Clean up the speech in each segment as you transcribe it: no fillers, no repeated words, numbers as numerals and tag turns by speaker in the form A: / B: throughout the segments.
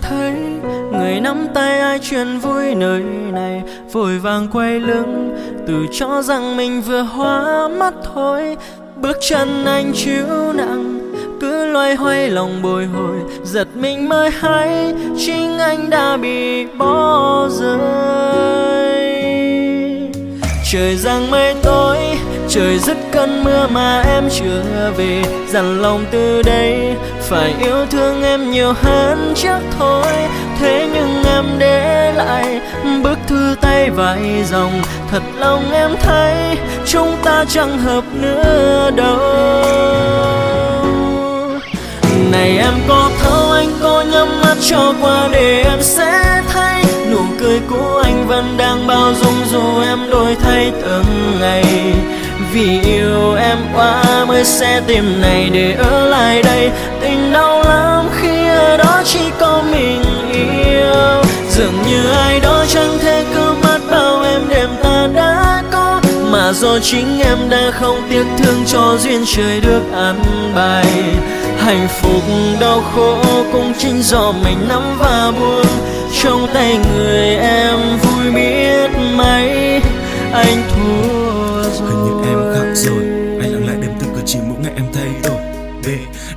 A: thấy người nắm tay ai chuyện vui nơi này, vội vàng quay lưng tự cho rằng mình vừa hóa mắt thôi. Bước chân anh chịu nặng, cứ loay hoay lòng bồi hồi, giật mình mới hay chính anh đã bị bỏ rơi. Trời giăng mây tối, trời dứt cơn mưa mà em chưa về, dặn lòng từ đây phải yêu thương em nhiều hơn trước thôi. Thế nhưng em để lại bức thư tay vài dòng, thật lòng em thấy chúng ta chẳng hợp nữa đâu. Này em có thấu anh có nhắm mắt cho qua để em sẽ thấy nụ cười của anh vẫn đang bao dung dù em đổi thay từng ngày. Vì yêu em quá mới sẽ tìm này để ở lại đây. Tình đau lắm khi ở đó chỉ có mình yêu. Dường như ai đó chẳng thể cứ mất bao em đêm ta đã có, mà do chính em đã không tiếc thương cho duyên trời được ăn bài. Hạnh phúc đau khổ cũng chính do mình nắm và buông, trong tay người em vui biết mấy anh thua rồi.
B: Hình như em khác rồi, anh lặng lại đêm từng cử chỉ mỗi ngày em thay đổi.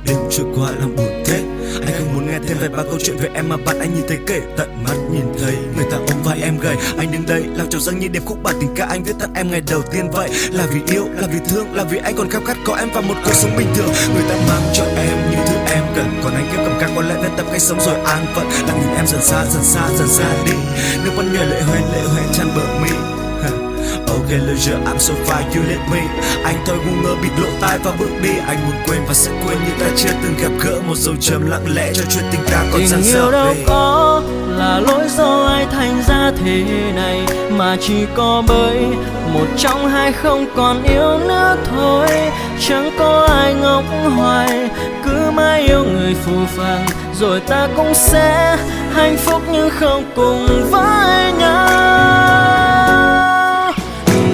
B: Đêm trôi qua lòng buồn thế, anh không muốn nghe thêm vài ba câu chuyện về em mà bạn anh nhìn thấy kể tận mắt nhìn thấy người ta ôm vai em gầy. Anh đứng đây làm trào dâng như điệp khúc bản tình ca anh viết tặng em ngày đầu tiên vậy. Là vì yêu, là vì thương, là vì anh còn khao khát có em và một cuộc sống bình thường. Người ta mang cho em những thứ em cần, còn anh kiếm cầm ca có lẽ nên tập cách sống rồi an phận. Lặng nhìn em dần xa đi, nước mắt nhòe lệ hoen tràn bờ mi. Okay, loser, I'm so fine, you let me. Anh thôi ngu ngơ bịt lỗ tai và bước đi. Anh muốn quên và sẽ quên như ta chưa từng gặp gỡ. Một dấu chấm lặng lẽ cho chuyện tình ta còn dang dở.
A: Tình yêu đâu có là lỗi do ai thành ra thế này, mà chỉ có bởi một trong hai không còn yêu nữa thôi. Chẳng có ai ngốc hoài, cứ mãi yêu người phù phàng, rồi ta cũng sẽ hạnh phúc nhưng không cùng với nhau.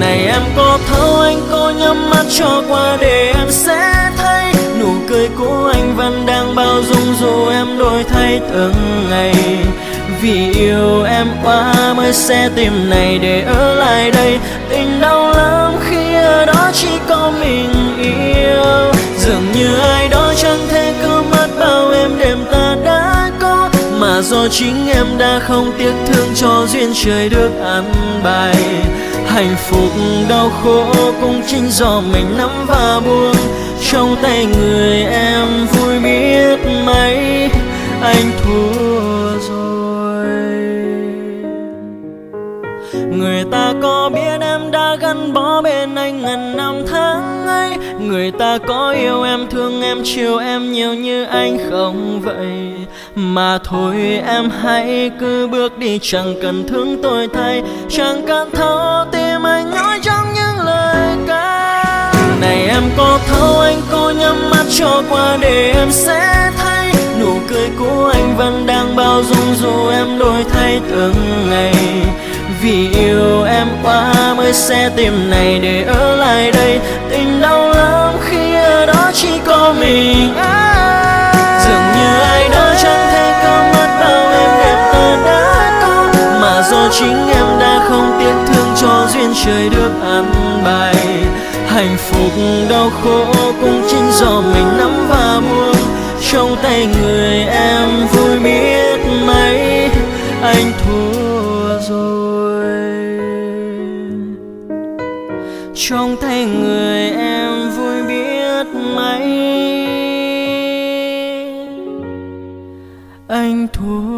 A: Này em có thấu anh có nhắm mắt cho qua để em sẽ thấy nụ cười của anh vẫn đang bao dung dù em đổi thay từng ngày. Vì yêu em quá mới sẽ tìm này để ở lại đây. Tình đau lắm khi ở đó chỉ có mình yêu. Dường như ai đó chẳng thể cứ mất bao em đêm ta đã có, mà do chính em đã không tiếc thương cho duyên trời được ăn bài. Hạnh phúc đau khổ cũng chính do mình nắm và buông, trong tay người em vui biết mấy anh thua rồi. Người ta có biết em đã gắn bó bên anh ngần năm tháng ấy, người ta có yêu em thương em chiều em nhiều như anh không vậy. Mà thôi em hãy cứ bước đi, chẳng cần thương tôi thay, chẳng cần thấu tim anh nói trong những lời ca. Này em có thấu anh có nhắm mắt cho qua để em sẽ thấy nụ cười của anh vẫn đang bao dung dù em đổi thay từng ngày. Vì yêu em quá mới sẽ tìm này để ở lại đây. Tình đau lắm khi ở đó chỉ có mình anh. Dường như ai đó chẳng thể cứ mất bao em đẹp ta đã có, mà do chính em đã không tiếc thương cho duyên trời được ăn bài. Hạnh phúc đau khổ cũng chính do mình nắm và buông, trong tay người em vui biết mấy anh thua rồi. Trong tay người em vui biết mấy anh thua